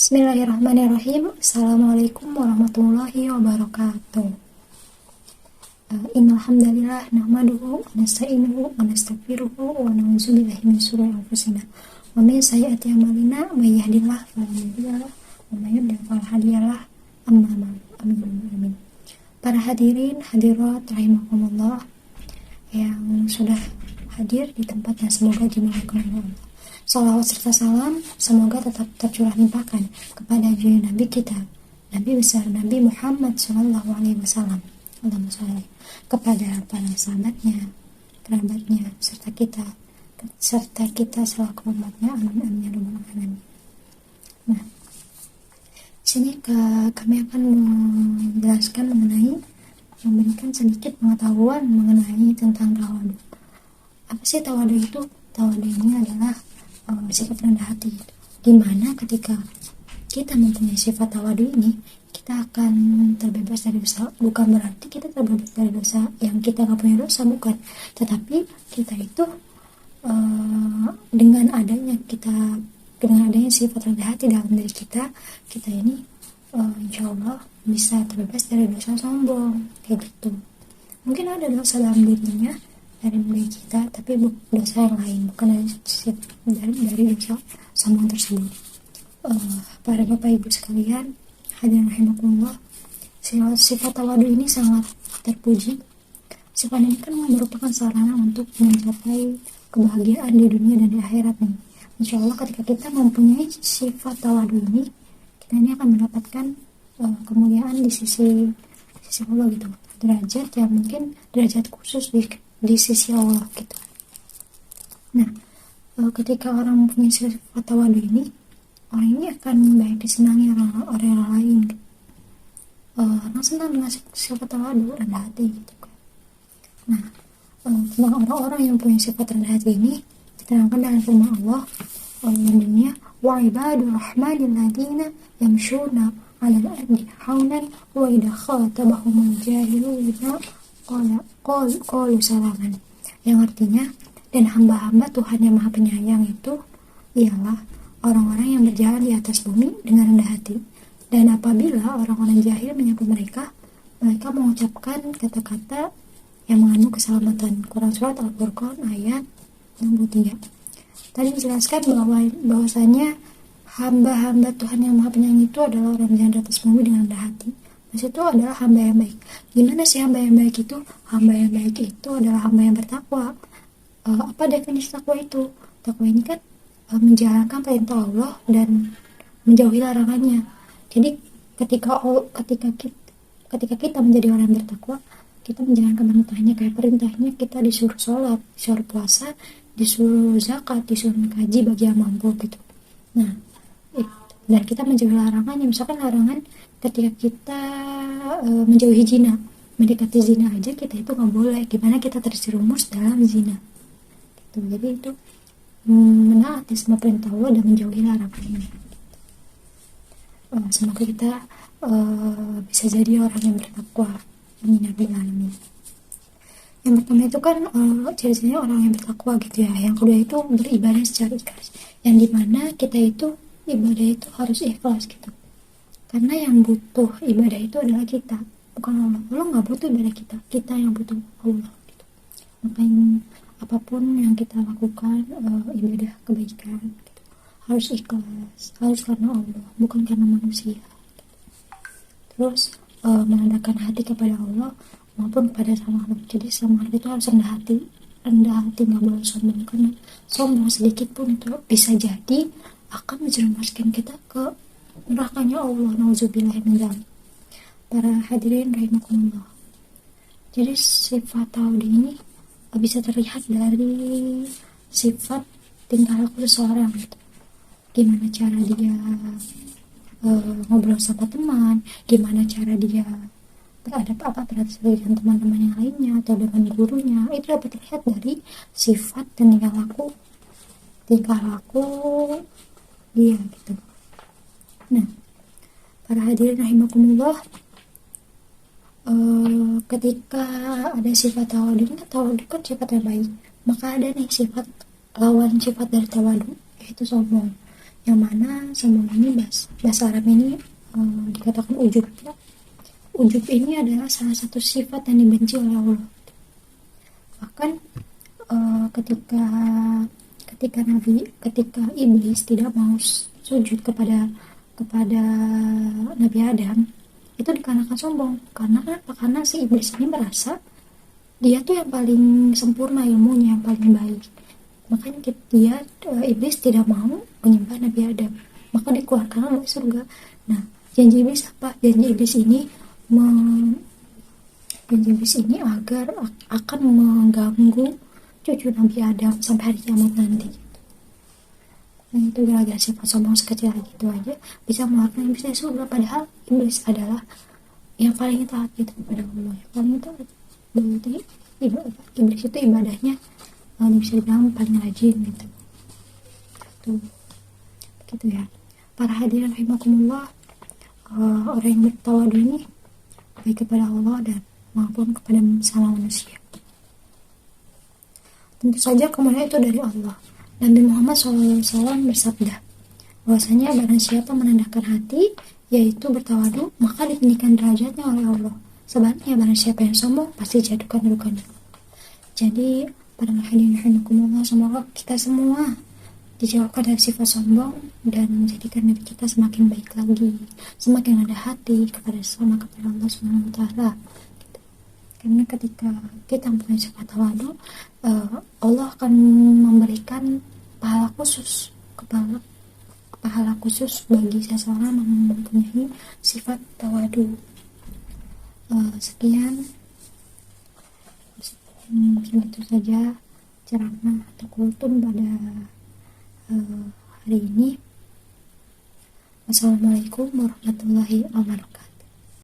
Bismillahirrahmanirrahim. Assalamualaikum warahmatullahi wabarakatuh. Innal hamdalillah nahmaduhu wa nasta'inuhu wa nastaghfiruhu wa na'udzu billahi min shururi anfusina wa min sayyiati a'malina may yahdihillahu fala mudhillalah wa may yudlil fala hadiyalah. Amma ba'd. Amin. Para hadirin hadirat rahimakumullah yang sudah hadir di tempat yang semoga dimuliakan Allah. Salawat serta salam semoga tetap tercurah limpahkan kepada junjungan Nabi kita, Nabi besar Nabi Muhammad Sallallahu Alaihi Wasallam, kepada para sahabatnya, kerabatnya, serta kita selaku umatnya. Amin amin ya rabbal alamin. Nah, sini kami akan menjelaskan memberikan sedikit pengetahuan mengenai tentang tawadu. Apa sih tawadu itu? Tawadu ini adalah sifat rendah hati, dimana ketika kita mempunyai sifat tawadu ini, kita akan terbebas dari dosa. Bukan berarti kita terbebas dari dosa yang kita nggak punya dosa, bukan, tetapi kita itu dengan adanya sifat rendah hati dalam diri kita ini insya Allah bisa terbebas dari dosa sombong kayak gitu. Mungkin ada dosa dalam dirinya dari kita, tapi dosa yang lain, bukan dari dosa sombong tersebut. Para bapak ibu sekalian, hadirin rahimakumullah, sifat tawadu ini sangat terpuji. Sifat ini kan merupakan sarana untuk mencapai kebahagiaan di dunia dan di akhirat nih. Insya Allah ketika kita mempunyai sifat tawadu ini, kita ini akan mendapatkan kemuliaan di sisi Allah gitu, derajat yang mungkin derajat khusus di sisi Allah gitu. Nah, ketika orang mempunyai sifat tawadu ini, orang ini akan baik disenangi orang lain. Orang senang dengan sifat tawadu, rendah hati gitu kan. Nah, tentang orang-orang yang punya sifat rendah hati ini diterangkan dengan firman Allah yang dunia, wa ibadur rahmanil ladina yamshuna 'alal ardi haunan wa idha khatabahumul jahiluna qalu salaman, yang artinya, dan hamba-hamba Tuhan yang Maha Penyayang itu ialah orang-orang yang berjalan di atas bumi dengan rendah hati, dan apabila orang-orang jahil menyapa mereka mengucapkan kata-kata yang mengandung keselamatan. Quran Surat Al-Furqan ayat 63. Tadi dijelaskan bahwasanya hamba-hamba Tuhan yang Maha Penyayang itu adalah orang yang berjalan di atas bumi dengan rendah hati. Itu adalah hamba yang baik. Gimana sih hamba yang baik itu? Hamba yang baik itu adalah hamba yang bertakwa. Apa definisi takwa itu? Takwa ini kan menjalankan perintah Allah dan menjauhi larangannya. Jadi ketika kita menjadi orang yang bertakwa, kita menjalankan perintahnya, kita disuruh sholat, disuruh puasa, disuruh zakat, disuruh mengkaji bagi yang mampu gitu. Nah, dan kita menjauhi larangannya. Misalkan larangan ketika kita menjauhi zina, mendekati zina aja kita itu nggak boleh. Gimana kita terjerumus dalam zina gitu. Jadi itu menaati semua perintah Allah dan menjauhi larangannya. Semoga kita bisa jadi orang yang bertakwa. Amin ya rabbal alamin. Yang pertama itu kan ciri-cirinya orang yang bertakwa gitu ya. Yang kedua itu beribadah secara ikhlas, yang dimana kita itu ibadah itu harus ikhlas gitu. Karena yang butuh ibadah itu adalah kita, bukan Allah. Allah nggak butuh ibadah kita yang butuh Allah gitu. Makanya apapun yang kita lakukan, ibadah kebaikan gitu, harus ikhlas, harus karena Allah, bukan karena manusia gitu. Terus menandakan hati kepada Allah maupun kepada sama makhluk. Jadi sama makhluk itu harus rendah hati, nggak boleh sombong, karena sombong sedikit pun itu bisa jadi akan menjerumuskan kita ke nerakanya Allah. Nauzubillah min dzalik. Para hadirin rahimakumullah. Jadi sifat tawadu ini bisa terlihat dari sifat tingkah laku seseorang gitu. Gimana cara dia ngobrol sama teman, gimana cara dia berinteraksi dengan teman-teman yang lainnya atau dengan gurunya. Itu dapat terlihat dari sifat dan tingkah laku dia gitu. Nah, para hadirin rahimakumullah, ketika ada sifat tawadu kan sifat yang baik, maka ada nih sifat lawan sifat dari tawadu, yaitu sombong. yang mana sombong ini bahasa Arab ini dikatakan ujub ya. Ujub ini adalah salah satu sifat yang dibenci oleh Allah. Bahkan ketika iblis tidak mau sujud kepada Nabi Adam, itu dikarenakan sombong. Karena apa? Karena si iblis ini merasa dia tuh yang paling sempurna ilmunya, yang paling baik. Makanya iblis tidak mau menyembah Nabi Adam, maka dikeluarkan oleh surga. Nah, janji iblis apa? Janji iblis ini agar akan mengganggu cucu Nabi Adam sampai hari kiamat nanti. Nah, itu gara-gara sifat sombong sekecil gitu aja bisa mengeluarkan iblis dari surga, padahal iblis adalah yang paling taat gitu kepada Allah, yang paling taat. Berarti iblis itu ibadahnya bisa dibilang paling rajin gitu. Tuh, begitu ya. Para hadirin rahimakumullah, orang yang bertawadu ini baik kepada Allah dan maupun kepada sama manusia. Tentu saja kemuliaan itu dari Allah. Nabi Muhammad SAW bersabda bahwasanya barang siapa menandakan hati yaitu bertawadu, maka ditinggikan derajatnya oleh Allah. Sebaliknya barang siapa yang sombong pasti jatuhkan kedudukannya. Jadi para hadirin rahimakumullah, semoga kita semua dijauhkan dari sifat sombong dan menjadikan diri kita semakin baik lagi, semakin ada hati kepada Allah Subhanahu wa taala. Karena ketika kita mempunyai sifat tawadu, Allah akan memberikan pahala khusus bagi seseorang yang mempunyai sifat tawadu. Sekian mungkin itu saja ceramah atau kultum pada hari ini. Wassalamualaikum warahmatullahi wabarakatuh.